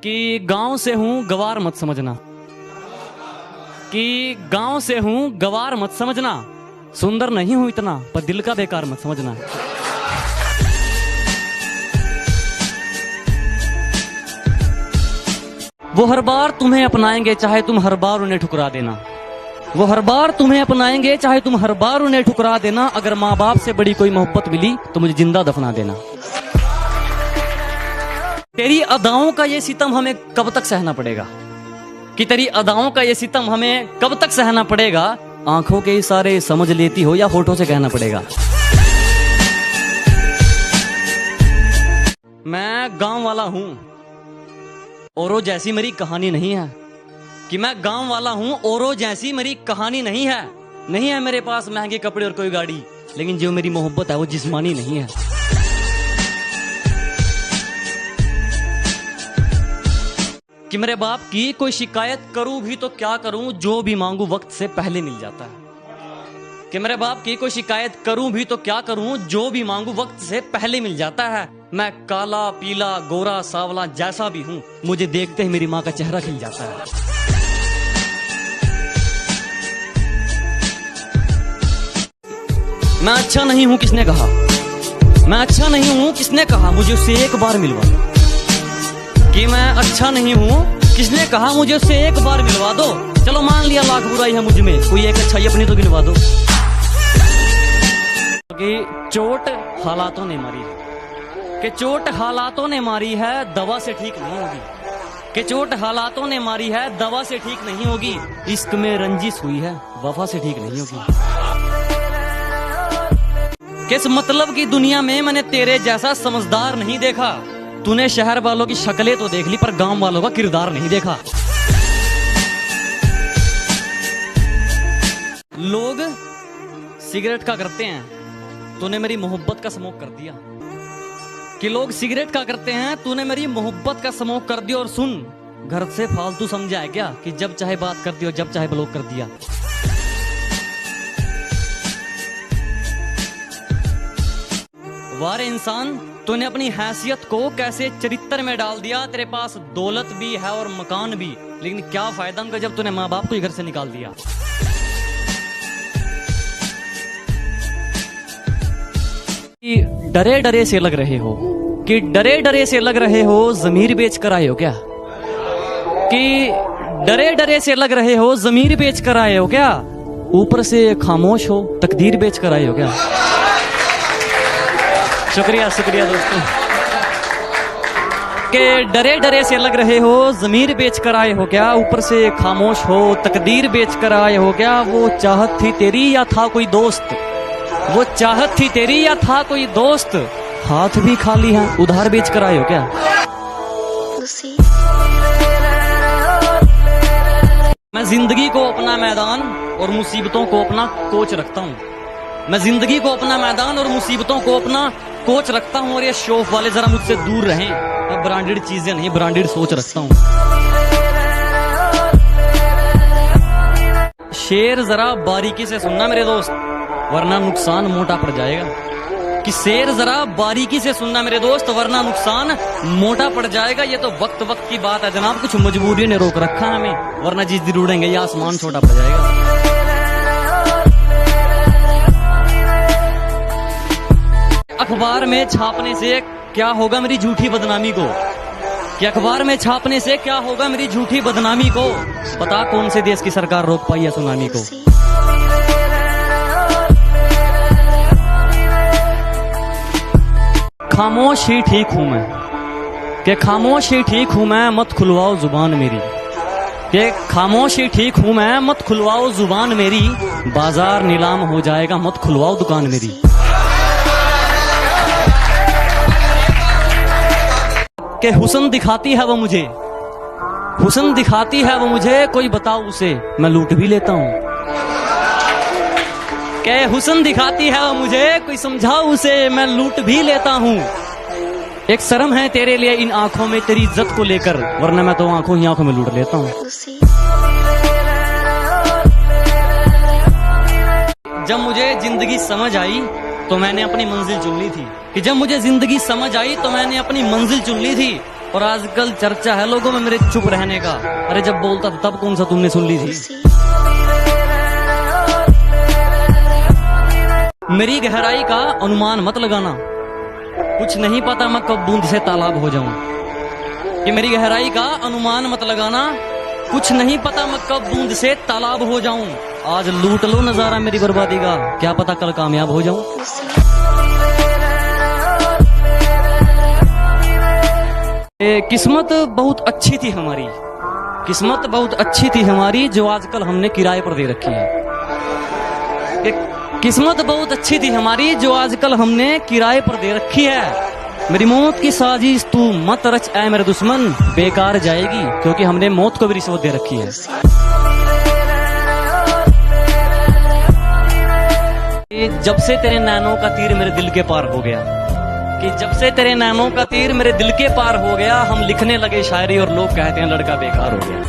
कि गांव से हूं गवार मत समझना, कि गांव से हूं गवार मत समझना, सुंदर नहीं हूं इतना पर दिल का बेकार मत समझना। वो हर बार तुम्हें अपनाएंगे चाहे तुम हर बार उन्हें ठुकरा देना, वो हर बार तुम्हें अपनाएंगे चाहे तुम हर बार उन्हें ठुकरा देना। अगर माँ बाप से बड़ी कोई मोहब्बत मिली तो मुझे जिंदा दफना देना। तेरी अदाओं का ये सितम हमें कब तक सहना पड़ेगा, कि तेरी अदाओं का ये सितम हमें कब तक सहना पड़ेगा। आंखों के इशारे समझ लेती हो या होठों से कहना पड़ेगा। मैं गांव वाला हूं औरों जैसी मेरी कहानी नहीं है, कि मैं गांव वाला हूं औरों जैसी मेरी कहानी नहीं है। नहीं है मेरे पास महंगे कपड़े और कोई गाड़ी, लेकिन जो मेरी मोहब्बत है वो जिस्मानी नहीं है। कि मेरे बाप की कोई शिकायत करूं भी तो क्या करूं, जो भी मांगू वक्त से पहले मिल जाता है। कि मेरे बाप की कोई शिकायत करूं भी तो क्या करूं, जो भी मांगू वक्त से पहले मिल जाता है। मैं काला पीला गोरा सावला जैसा भी हूं, मुझे देखते ही मेरी माँ का चेहरा खिल जाता है। मैं अच्छा नहीं हूं किसने कहा, मैं अच्छा नहीं हूं किसने कहा, मुझे उससे एक बार मिलवा दो। कि मैं अच्छा नहीं हूं किसने कहा, मुझे उससे एक बार मिलवा दो। चलो मान लिया लाख बुराई है मुझ में, कोई एक अच्छाई अपनी तो गिनवा दो। कि चोट हालातों ने मारी है, कि चोट हालातों ने मारी है दवा से ठीक नहीं होगी, कि चोट हालातों ने मारी है दवा से ठीक नहीं होगी। इश्क में रंजिश हुई है वफा से ठीक नहीं होगी। किस मतलब की दुनिया में मैंने तेरे जैसा समझदार नहीं देखा। तूने शहर वालों की शक्लें तो देख ली पर गांव वालों का किरदार नहीं देखा। लोग सिगरेट का करते हैं, तूने मेरी मोहब्बत का स्मोक कर दिया। कि लोग सिगरेट का करते हैं, तूने मेरी मोहब्बत का स्मोक कर दिया। और सुन, घर से फालतू समझा है क्या कि जब चाहे बात करती हो जब चाहे ब्लॉक कर दिया। वारे इंसान, तूने अपनी हैसियत को कैसे चरित्र में डाल दिया। तेरे पास दौलत भी है और मकान भी, लेकिन क्या फायदा उनका जब तूने माँ बाप को ही घर से निकाल दिया। डरे डरे से लग रहे हो, कि डरे डरे से लग रहे हो जमीर बेच कर आए हो क्या। कि डरे डरे से लग रहे हो जमीर बेच कर आए हो क्या। ऊपर से खामोश हो तकदीर बेच कर आए हो क्या। शुक्रिया शुक्रिया दोस्तों। के डरे डरे से लग रहे हो जमीर बेच कर आए हो क्या, ऊपर से खामोश हो तकदीर बेच कर आए हो क्या। वो चाहत थी तेरी या था कोई दोस्त, वो चाहत थी तेरी या था कोई दोस्त। हाथ भी खाली है उधार बेच कर आए हो क्या। मैं जिंदगी को अपना मैदान और मुसीबतों को अपना कोच रखता हूँ। मैं जिंदगी को अपना मैदान और मुसीबतों को अपना कोच रखता हूँ। और ये शौफ वाले जरा मुझसे दूर रहें, मैं ब्रांडेड चीजें नहीं ब्रांडेड सोच रखता हूँ। शेर जरा बारीकी से सुनना मेरे दोस्त, वरना नुकसान मोटा पड़ जाएगा। कि शेर जरा बारीकी से सुनना मेरे दोस्त, वरना नुकसान मोटा पड़ जाएगा। ये तो वक्त वक्त की बात है जनाब, कुछ मजबूरी ने रोक रखा है हमें, वरना जिस दिन उड़ेंगे ये आसमान छोटा पड़ जाएगा। अखबार में छापने से क्या होगा मेरी झूठी बदनामी को, कि अखबार में छापने से क्या होगा मेरी झूठी बदनामी को। बता कौन से देश की सरकार रोक पाई है सुनामी को। खामोश ही ठीक हूं मैं, कि खामोश ही ठीक हूं मैं, मत खुलवाओ जुबान मेरी। कि खामोश ही ठीक हूं मैं, मत खुलवाओ जुबान मेरी। बाजार नीलाम हो जाएगा, मत खुलवाओ दुकान मेरी। कि हुस्न दिखाती है वो मुझे, हुस्न दिखाती है वो मुझे, कोई बताओ उसे मैं लूट भी लेता हूँ। के हुस्न दिखाती है वो मुझे, कोई समझाओ उसे मैं लूट भी लेता हूँ। एक शर्म है तेरे लिए इन आंखों में तेरी इज्जत को लेकर, वरना मैं तो आंखों ही आंखों में लूट लेता हूँ। जब मुझे जिंदगी समझ आई तो मैंने अपनी मंजिल चुन ली थी, कि जब मुझे जिंदगी समझ आई तो मैंने अपनी मंजिल चुन ली थी। और आजकल चर्चा है लोगों में मेरे चुप रहने का। अरे जब बोलता था तब कौन सा तुमने सुन ली थी? मेरी गहराई का अनुमान मत लगाना, कुछ नहीं पता मैं कब बूंद से तालाब हो जाऊं। कि मेरी गहराई का अनुमान मत लगाना, कुछ नहीं पता मैं कब बूंद से तालाब हो जाऊं। आज लूट लो नजारा मेरी बर्बादी का, क्या पता कल कामयाब हो जाऊं। किस्मत बहुत अच्छी थी हमारी, किस्मत बहुत अच्छी थी हमारी, जो आजकल हमने किराए पर दे रखी है। किस्मत बहुत अच्छी थी हमारी, जो आजकल हमने किराए पर दे रखी है। मेरी मौत की साजिश तू मत रच ऐ मेरे दुश्मन, बेकार जाएगी क्योंकि हमने मौत को भी रिश्वत दे रखी है। जब से तेरे नैनों का तीर मेरे दिल के पार हो गया, कि जब से तेरे नैनों का तीर मेरे दिल के पार हो गया, हम लिखने लगे शायरी और लोग कहते हैं लड़का बेकार हो गया।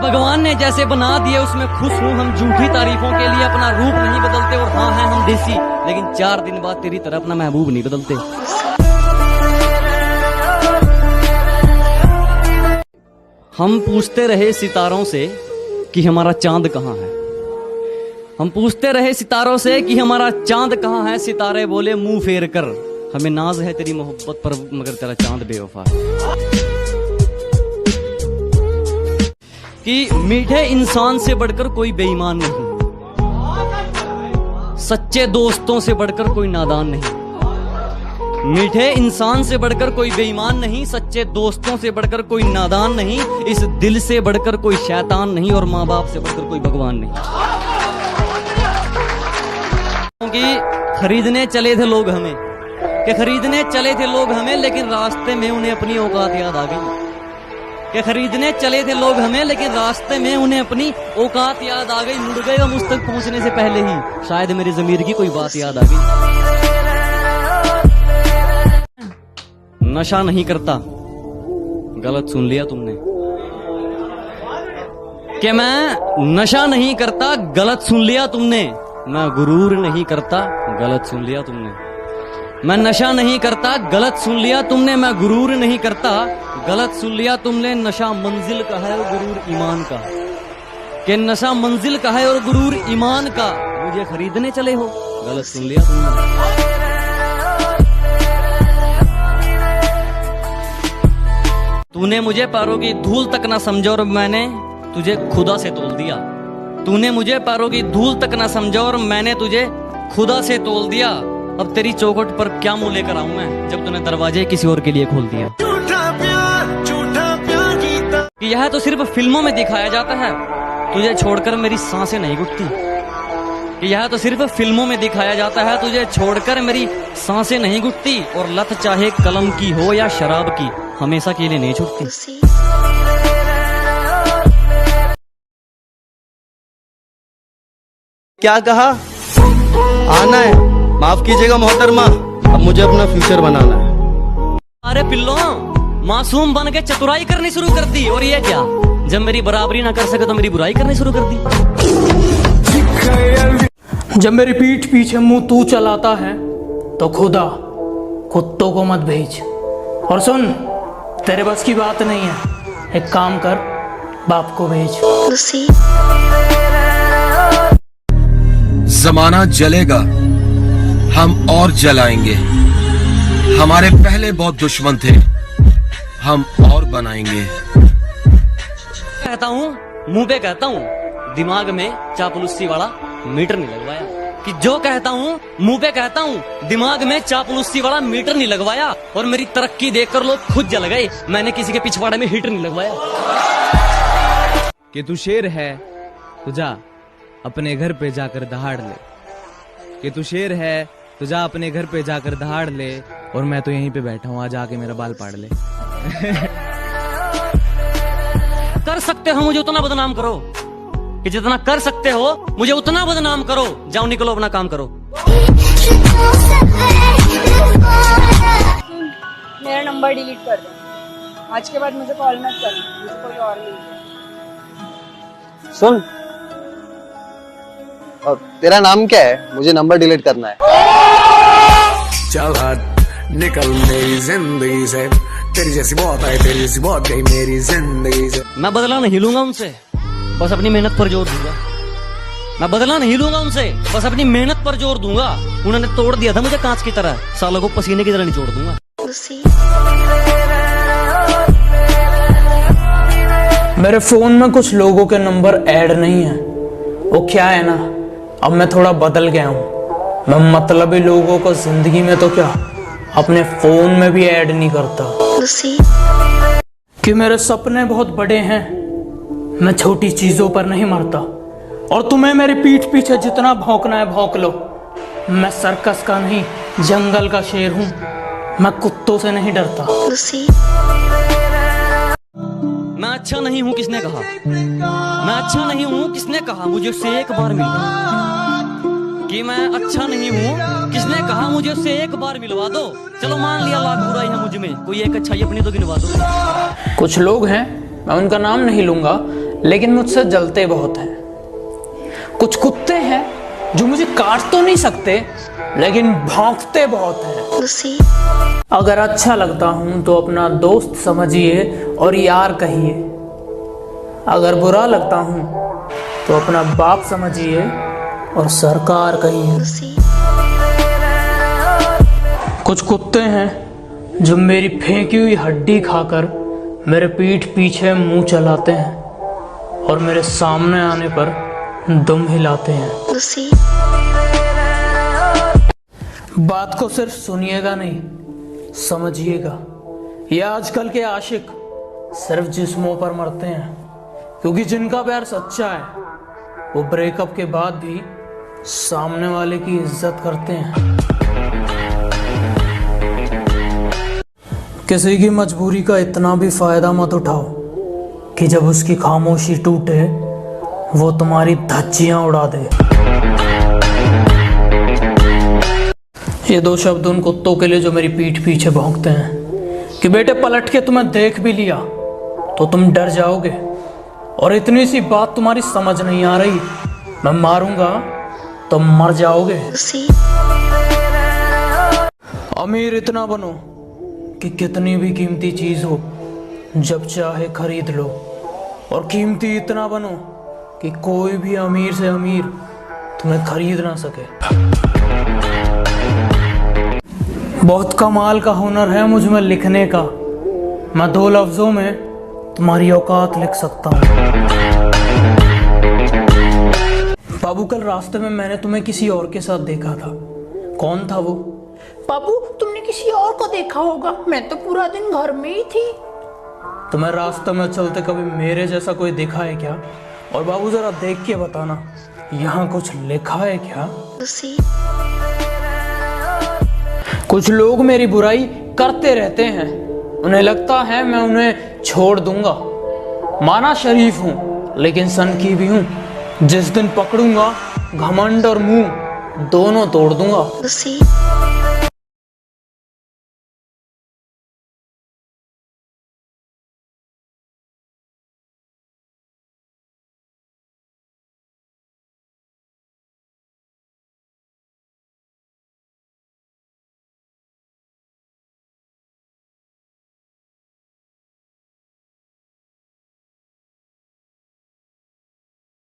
भगवान ने जैसे बना दिया उसमें खुश हूँ, हम झूठी तारीफों के लिए अपना रूप नहीं बदलते। और हाँ हैं हम देसी, लेकिन 4 दिन बाद तेरी तरह अपना महबूब नहीं बदलते। हम पूछते रहे सितारों से कि हमारा चांद कहाँ है, हम पूछते रहे सितारों से कि हमारा चांद कहाँ है। सितारे बोले मुंह फेर कर, हमें नाज है तेरी मोहब्बत पर मगर तेरा चांद बेवफा है। कि मीठे इंसान से बढ़कर कोई बेईमान नहीं, सच्चे दोस्तों से बढ़कर कोई नादान नहीं। मीठे इंसान से बढ़कर कोई बेईमान नहीं, सच्चे दोस्तों से बढ़कर कोई नादान नहीं, इस दिल से बढ़कर कोई शैतान नहीं, और माँ बाप से बढ़कर कोई भगवान नहीं। क्योंकि खरीदने चले थे लोग हमें, कि खरीदने चले थे लोग हमें, लेकिन रास्ते में उन्हें अपनी औकात याद आ गई। कि खरीदने चले थे लोग हमें, लेकिन रास्ते में उन्हें अपनी औकात याद आ गई। मुड़ गए हम उस तक पहुंचने से पहले ही, शायद मेरी ज़मीर की कोई बात याद आ गई। नशा नहीं करता, गलत सुन लिया तुमने। कि मैं नशा नहीं करता, गलत सुन लिया तुमने। मैं गुरूर नहीं करता, गलत सुन लिया तुमने। मैं नशा नहीं करता, गलत सुन लिया तुमने। मैं गुरूर नहीं करता, गलत सुन लिया तुमने। नशा मंजिल का है और गुरूर ईमान का, कि नशा मंजिल का है और गुरूर ईमान का। मुझे खरीदने चले हो, गलत सुन लिया तुमने। तूने मुझे पैरों की धूल तक ना समझा और मैंने तुझे खुदा से तोल दिया। तूने मुझे पैरों की धूल तक ना समझा और मैंने तुझे खुदा से तोल दिया। अब तेरी चौखट पर क्या मुंह लेकर आऊं मैं, जब तूने दरवाजे किसी और के लिए खोल दिया। झूठा प्यार गीता। यह तो सिर्फ फिल्मों में दिखाया जाता है, तुझे छोड़कर मेरी सांसें नहीं घुटती। यह तो सिर्फ फिल्मों में दिखाया जाता है, तुझे छोड़कर मेरी सांसें नहीं घुटती। और लत चाहे कलम की हो या शराब की, हमेशा के लिए नहीं छूटती। क्या कहा? आना है, माफ कीजिएगा मोहतरमा, अब मुझे अपना फ्यूचर बनाना है। अरे पिल्लो, मासूम बन के चतुराई करनी शुरू कर दी। और ये क्या, जब मेरी बराबरी ना कर सके तो मेरी बुराई करनी शुरू कर दी। जब मेरी पीठ पीछे मुंह तू चलाता है तो खुदा कुत्तों को मत भेज। और सुन, तेरे बस की बात नहीं है, एक काम कर, बाप को भेज। जमाना जलेगा, हम और जलाएंगे। हमारे पहले बहुत दुश्मन थे, हम और बनाएंगे। कहता हूँ, मुंह पे कहता हूँ, दिमाग में चापलूसी वाला मीटर नहीं लगवाया। कि जो कहता हूँ मुंह पे कहता हूँ, दिमाग में चापलूसी वाला मीटर नहीं लगवाया। और मेरी तरक्की देखकर लोग खुद जल गए, मैंने किसी के पिछवाड़े में हीटर नहीं लगवाया। कि तू शेर है तो जा अपने घर पे जाकर दहाड़ ले। कि तू शेर है तो जा अपने घर पे जाकर दहाड़ ले, और मैं तो यहीं पे बैठा हूँ, आज आके मेरा बाल पाड़ ले। कर सकते हो मुझे उतना बदनाम करो, कि जितना कर सकते हो मुझे उतना बदनाम करो। जाओ निकलो, अपना काम करो। मेरा नंबर डिलीट कर दो, आज के बाद मुझे कॉल मत करना, मुझे कोई और नहीं। सुन, और तेरा नाम क्या है? मुझे नंबर डिलीट करना है। चल हट निकल मेरी जिंदगी से, तेरी जैसी बहुत आई, तेरी जैसी बहुत गई मेरी जिंदगी से। मैं बदला नहीं लूंगा उनसे, बस अपनी मेहनत पर जोर दूंगा। मैं बदला नहीं लूंगा उनसे, बस अपनी मेहनत पर जोर दूंगा। उन्होंने तोड़ दिया था मुझे कांच की तरह, सालों को पसीने की तरह निचोड़ दूंगा। मेरे फोन में कुछ लोगों के नंबर ऐड नहीं है। वो क्या है ना, अब मैं थोड़ा बदल गया हूँ। मैं मतलबी लोगों को जिंदगी में तो क्या, अपने फोन में भी ऐड नहीं करता। कि मेरे सपने बहुत बड़े हैं, मैं छोटी चीजों पर नहीं मरता। और तुम्हें मेरी पीठ पीछे जितना भौंकना है भौंक लो। मैं सर्कस का नहीं, जंगल का शेर हूँ। मैं कुत्तों से नहीं डरता। मैं अच्छा नहीं हूँ किसने कहा? मैं अच्छा नहीं हूँ किसने कहा? मुझे उससे एक बार मिलवा। कि मैं अच्छा नहीं हूँ किसने कहा? मुझे उससे एक बार मिलवा दो। चलो मान लिया लाख बुराई है मुझ में, कोई एक अच्छाई अपनी तो गिनवा दो। कुछ लोग हैं, मैं उनका नाम नहीं लूंगा, लेकिन मुझसे जलते बहुत हैं। कुछ कुत्ते हैं जो मुझे काट तो नहीं सकते, लेकिन भौंकते बहुत हैं। अगर अच्छा लगता हूं तो अपना दोस्त समझिए और यार कहिए। अगर बुरा लगता हूं तो अपना बाप समझिए और सरकार कहिए। कुछ कुत्ते हैं जो मेरी फेंकी हुई हड्डी खाकर मेरे पीठ पीछे मुंह चलाते हैं और मेरे सामने आने पर दम हिलाते हैं। बात को सिर्फ सुनिएगा नहीं, समझिएगा। ये आजकल के आशिक सिर्फ जिस्मों पर मरते हैं, क्योंकि जिनका प्यार सच्चा है वो ब्रेकअप के बाद भी सामने वाले की इज्जत करते हैं। किसी की मजबूरी का इतना भी फायदा मत उठाओ कि जब उसकी खामोशी टूटे वो तुम्हारी धज्जियां उड़ा दे। ये दो शब्द उन कुत्तों के लिए जो मेरी पीठ पीछे भौंकते हैं कि बेटे पलट के तुम्हें देख भी लिया तो तुम डर जाओगे, और इतनी सी बात तुम्हारी समझ नहीं आ रही, मैं मारूंगा तो मर जाओगे। अमीर इतना बनो कि कितनी भी कीमती चीज हो जब चाहे खरीद लो, और कीमती इतना बनो कि कोई भी अमीर से अमीर तुम्हें खरीद ना सके। बहुत कमाल का हुनर है मुझ में लिखने का। मैं 2 लफ्जों में तुम्हारी औकात लिख सकता हूँ। बाबू, कल रास्ते में मैंने तुम्हें किसी और के साथ देखा था। कौन था वो? बाबू, तुमने किसी और को देखा होगा, मैं तो पूरा दिन घर में ही थी। तुम्हें रास्ते में चलते कभी मेरे जैसा कोई देखा है क्या? और बाबू जरा देख के बताना, यहाँ कुछ लिखा है क्या? कुछ लोग मेरी बुराई करते रहते हैं, उन्हें लगता है मैं उन्हें छोड़ दूंगा। माना शरीफ हूँ लेकिन सनकी भी हूँ। जिस दिन पकड़ूंगा घमंड और मुंह दोनों तोड़ दूंगा।